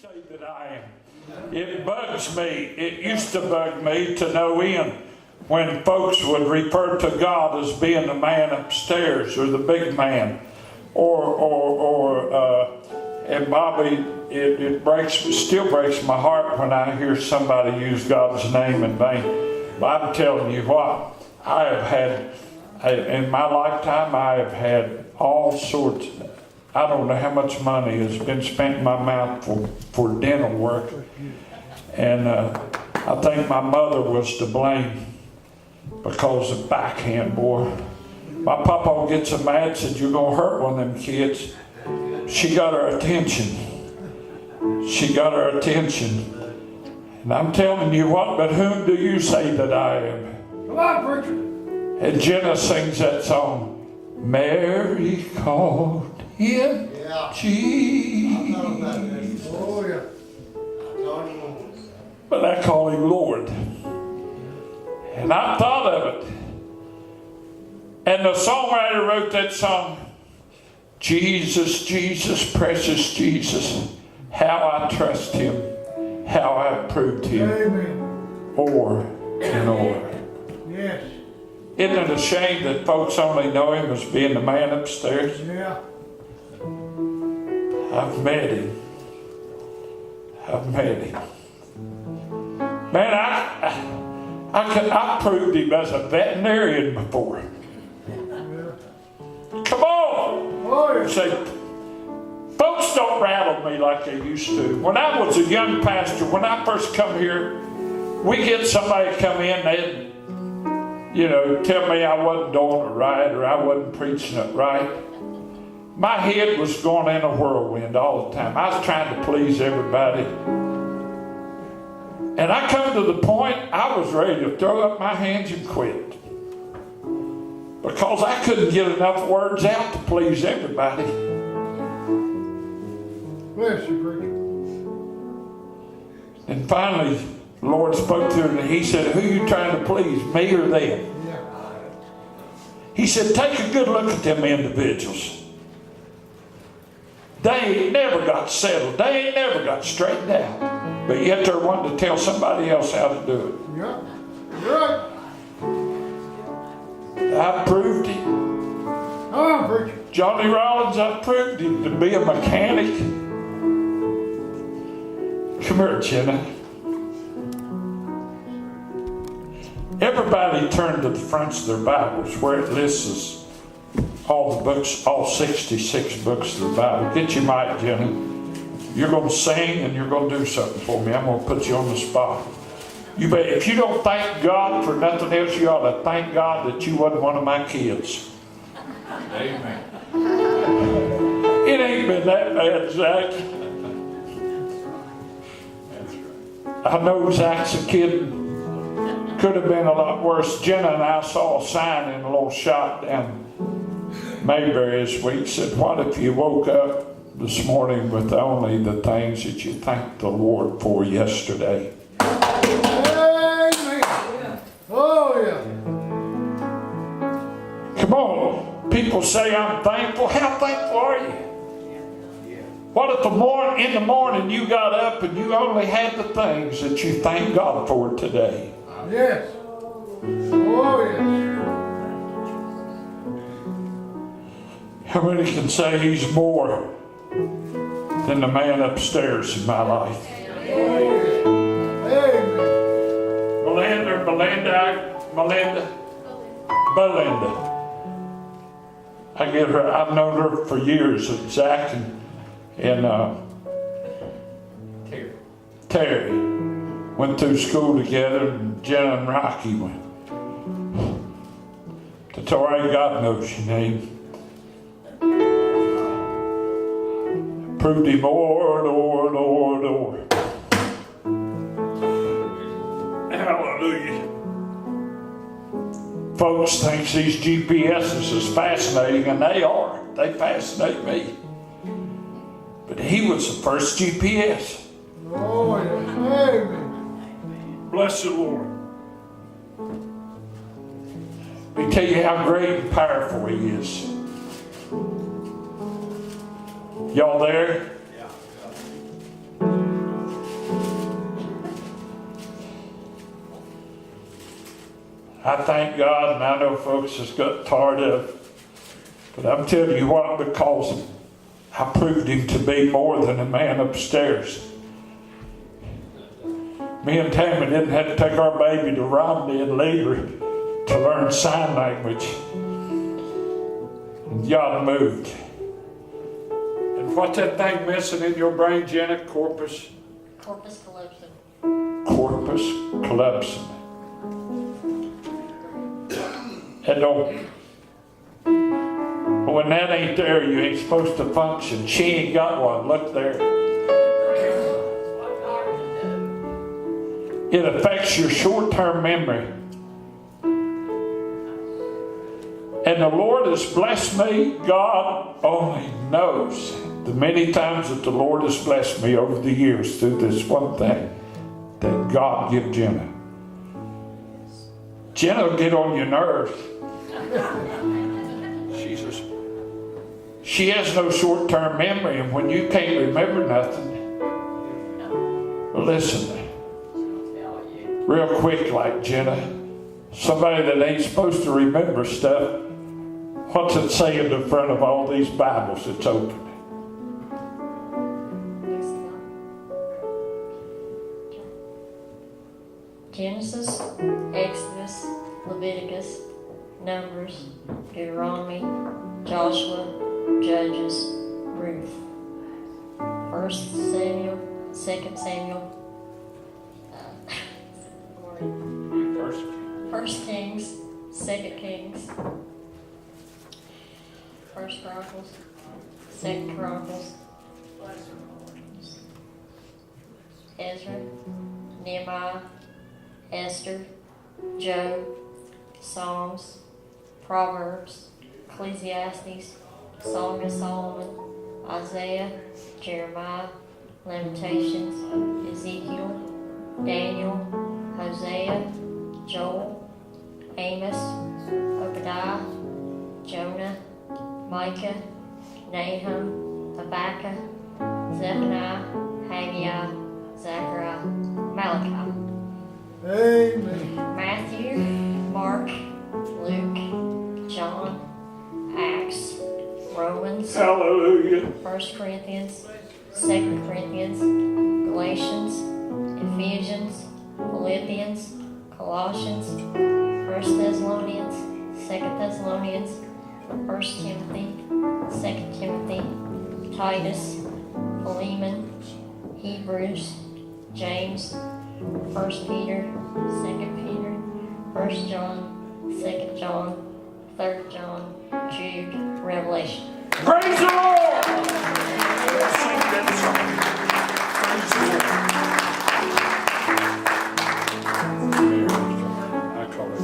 say that I am? It bugs me. It used to bug me to no end when folks would refer to God as being the man upstairs or the big man, and Bobby, it still breaks my heart when I hear somebody use God's name in vain. But I'm telling you what, in my lifetime, I have had all sorts. I don't know how much money has been spent in my mouth for dental work. And I think my mother was to blame because of backhand, boy. My papa gets so mad, said, "You're going to hurt one of them kids." She got her attention. She got her attention. And I'm telling you what, but whom do you say that I am? Come on, preacher. And Genna sings that song, Mary called him Jesus. Oh, yeah. But I call him Lord. And I thought of it. And the songwriter wrote that song, Jesus, Jesus, precious Jesus, how I trust him, how I proved him. Amen. O'er and o'er. Yes. Isn't it a shame that folks only know him as being the man upstairs? Yeah. I've met him. I've met him. Man, I proved him as a veterinarian before. Come on! Oh, yeah. Say, folks don't rattle me like they used to. When I was a young pastor, when I first come here, we get somebody come in, they'd, tell me I wasn't doing it right or I wasn't preaching it right. My head was going in a whirlwind all the time. I was trying to please everybody. And I come to the point I was ready to throw up my hands and quit. Because I couldn't get enough words out to please everybody. Bless you, preacher. And finally, the Lord spoke to him and he said, "Who are you trying to please, me or them?" Yeah. He said, "Take a good look at them individuals. They ain't never got settled. They ain't never got straightened out. But yet they're wanting to tell somebody else how to do it." Yeah. You're right. I proved it. Come on, preacher. Johnny Rollins, I proved him to be a mechanic. Come here, Genna. Everybody turn to the fronts of their Bibles where it lists all the books, all 66 books of the Bible. Get your mic, Genna. You're going to sing and you're going to do something for me. I'm going to put you on the spot. If you don't thank God for nothing else, you ought to thank God that you wasn't one of my kids. Amen. It ain't been that bad, Zack. I know Zack's a kid. Could have been a lot worse. Genna and I saw a sign in a little shop down Mayberry this week. Said, "What if you woke up this morning with only the things that you thanked the Lord for yesterday?" Amen. Oh, yeah. Come on. People say, "I'm thankful." How thankful are you? What if in the morning you got up and you only had the things that you thank God for today? Yes. Oh, yes. How many can say he's more than the man upstairs in my life? Oh, yeah. Amen. Belinda. I get her. I've known her for years. Zack and Terry went through school together, and Genna and Rocky went. To Tori, God knows your name. Proved him o'er. Hallelujah. Folks think these GPSs is fascinating, and they are. They fascinate me. But he was the first GPS. Oh, yes. Amen. Bless the Lord. Let me tell you how great and powerful he is. Y'all there? Yeah. I thank God, and I know folks has got tired of it. But I'm telling you what, because I proved him to be more than a man upstairs. Me and Tammy didn't have to take our baby to Romney and lead her to learn sign language. God moved. And what's that thing missing in your brain, Jenna? Corpus callosum. Corpus callosum. And when that ain't there, you ain't supposed to function. She ain't got one. Look there. It affects your short-term memory. And the Lord has blessed me. God only knows the many times that the Lord has blessed me over the years through this one thing that God give Jenna. Jenna will get on your nerves. She has no short-term memory, and when you can't remember nothing, listen, real quick like Jenna, somebody that ain't supposed to remember stuff, what's it say in the front of all these Bibles that's open? Genesis, Exodus, Leviticus, Numbers, Deuteronomy, Joshua, Judges, Ruth. 1 Samuel, 2 Samuel, 1 Kings, 2 Kings, 1 Chronicles, 2 Chronicles, Ezra, Nehemiah, Esther, Job, Psalms, Proverbs, Ecclesiastes, Song of Solomon, Isaiah, Jeremiah, Lamentations, Ezekiel, Daniel, Hosea, Joel, Amos, Obadiah, Jonah, Micah, Nahum, Habakkuk, Zephaniah, Haggai, Zechariah, Malachi. Amen. Matthew, Mark, Luke, John, Acts, Romans, Hallelujah. 1 Corinthians, 2 Corinthians, Galatians, Ephesians, Philippians, Colossians, 1 Thessalonians, 2 Thessalonians, 1 Timothy, 2 Timothy, Titus, Philemon, Hebrews, James, 1 Peter, 2 Peter, 1 John, 2 John, 3 John, Jude, Revelation. Praise the Lord! Sing that song. Praise the Lord. I call it.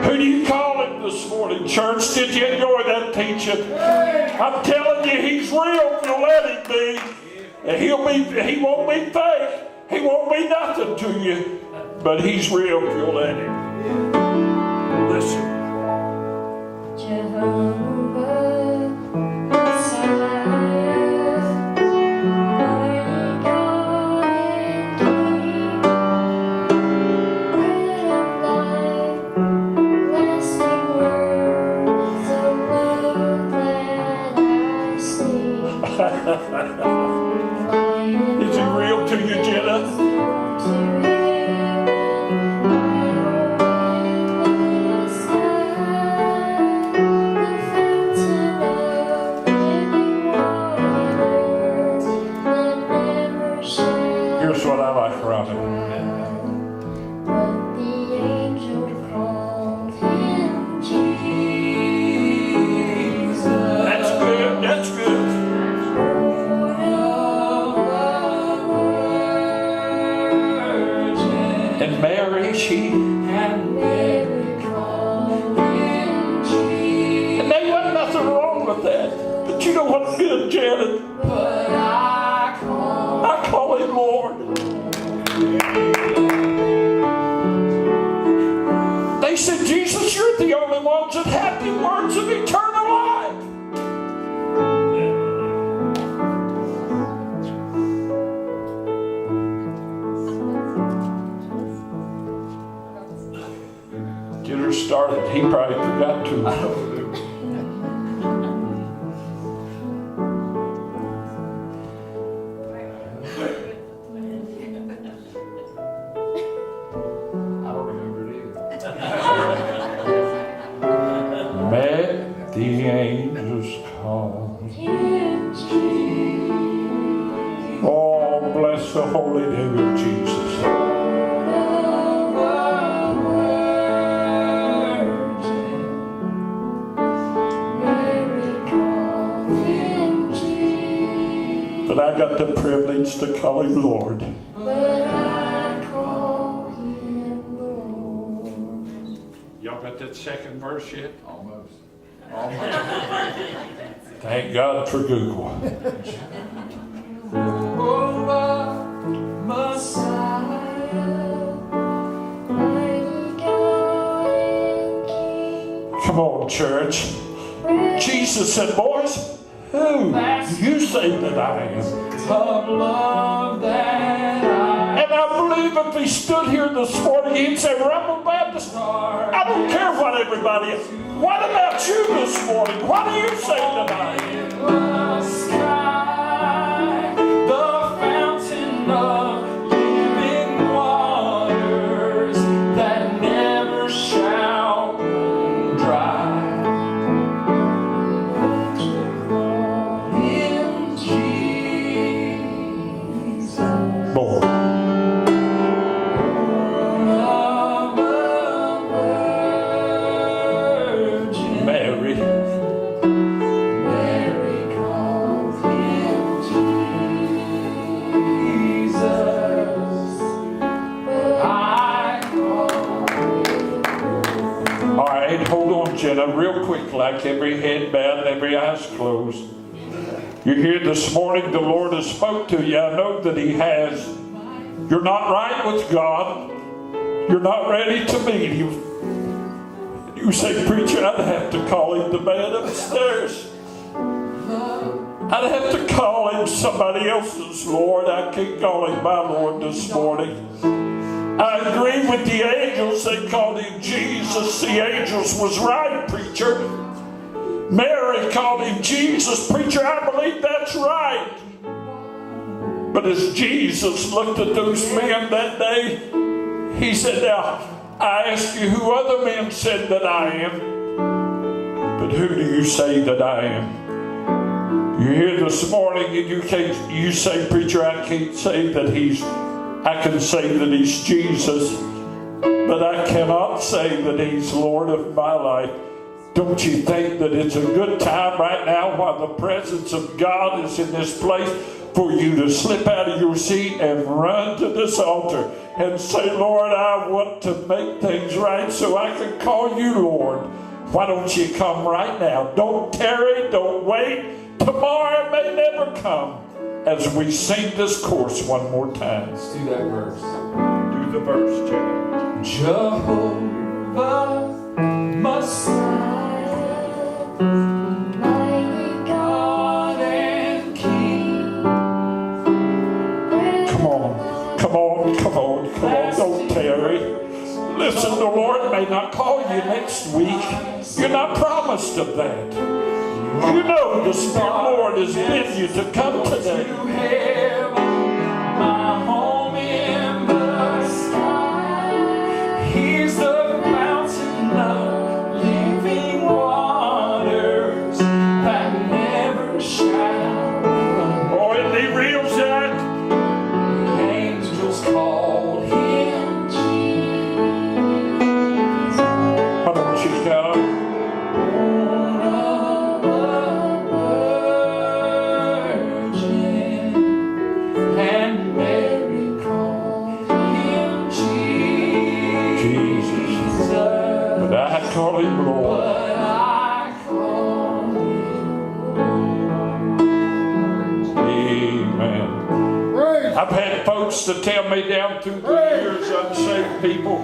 Who do you call it this morning, church? Did you enjoy that teaching? I'm telling you, he's real if you let him be. And he won't be fake. He won't be nothing to you. But he's real if you'll let him. Listen. Jehovah, Messiah, mighty God and King, bread of life, lasting words of love that I sing. Is he real to you, Jenna? Here's what I like from it. But the angel called him Jesus. That's good. That's good. And Mary, Mary called him Jesus. and there wasn't nothing wrong with that. But you know what's good, Janet? But I call him Lord. They said, Jesus, you're the only ones that have the words of eternal life. He probably forgot to. Met the angels call. Oh, bless the holy name of Jesus. But I got the privilege to call him Lord. Y'all got that second verse yet? Almost. Thank God for Google. Jehovah, Messiah, mighty God and King. Come on, church. Jesus said, boys, who do you say that I am? Of love that And I believe if he stood here this morning, he'd say, Rebel Baptist, I don't care what everybody is. What about you this morning? What do you say that I am? the sky, the fountain of living waters that never shall run dry. In Jesus, Lord. Mary. Mary calls him Jesus, but I call him. All right, hold on, Jenna, real quick, like every head bowed and every eyes closed. You're here this morning, the Lord has spoke to you. I know that he has. You're not right with God. You're not ready to meet him. You say, preacher, I'd have to call him the man upstairs. I'd have to call him somebody else's Lord. I can't call him my Lord this morning. I agree with the angels. They called him Jesus. The angels was right, preacher. Mary called him Jesus. Preacher, I believe that's right. But as Jesus looked at those men that day, he said, now, I ask you who other men said that I am, but who do you say that I am? You're here this morning and you say, preacher, I can't say that I can say that he's Jesus, but I cannot say that he's Lord of my life. Don't you think that it's a good time right now while the presence of God is in this place for you to slip out of your seat and run to this altar and say, Lord, I want to make things right so I can call you Lord. Why don't you come right now? Don't tarry, don't wait. Tomorrow may never come as we sing this chorus one more time. Let's do that verse. Do the verse, Jenna. Jehovah, Messiah, mighty God and King. Come on, come on, come on, come on. Don't tarry. Listen, the Lord may not call you next week. You're not promised of that. You know the Spirit Lord has bid you to come today. My home in the sky. He's the fountain of living waters that never shall run. Oh, isn't he real, Zack? The angels called him Jesus. How about you, God? Call him Lord. But I call him Amen. Praise. I've had folks to tell me down through the years, unsaved people,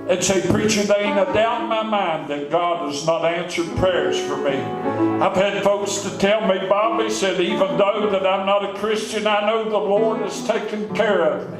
and say, preacher, they ain't a doubt in my mind that God has not answered prayers for me. I've had folks to tell me, Bobby said, even though that I'm not a Christian, I know the Lord has taken care of me.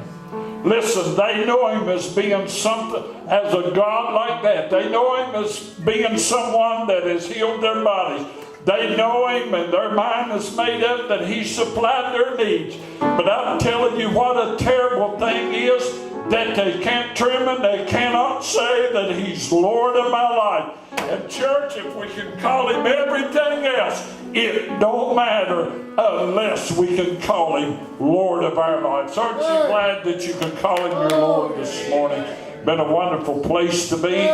Listen, they know him as being something, as a God like that. They know him as being someone that has healed their bodies. They know him and their mind is made up that he supplied their needs. But I'm telling you what a terrible thing is that they can't trim him, they cannot say that he's Lord of my life. And church, if we can call him everything else, it don't matter unless we can call him Lord of our lives. Aren't you glad that you can call him your Lord this morning? Been a wonderful place to be.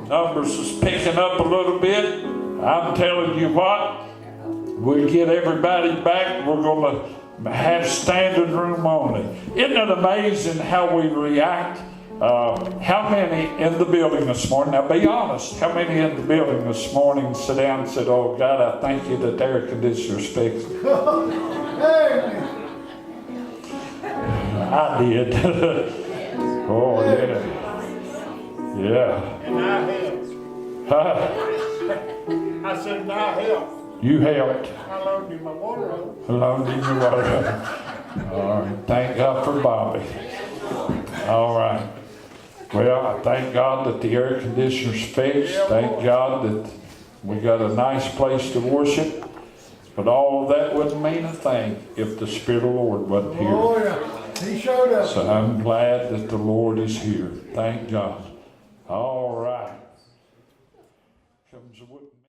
Numbers is picking up a little bit. I'm telling you what, we'll get everybody back. We're going to have standing room only. Isn't it amazing how we react? How many in the building this morning, now be honest, how many in the building this morning sit down and said, oh God, I thank you that the air conditioner's fixed? I did. Oh yeah. Yeah. And I helped. I said, and I helped. You helped. I loaned him my water hose. Loaned him your water. All right. Thank God for Bobby. All right. Well, I thank God that the air conditioner's fixed. Thank God that we got a nice place to worship. But all of that wouldn't mean a thing if the Spirit of the Lord wasn't here. Oh, yeah. He showed up. So I'm glad that the Lord is here. Thank God. All right. Comes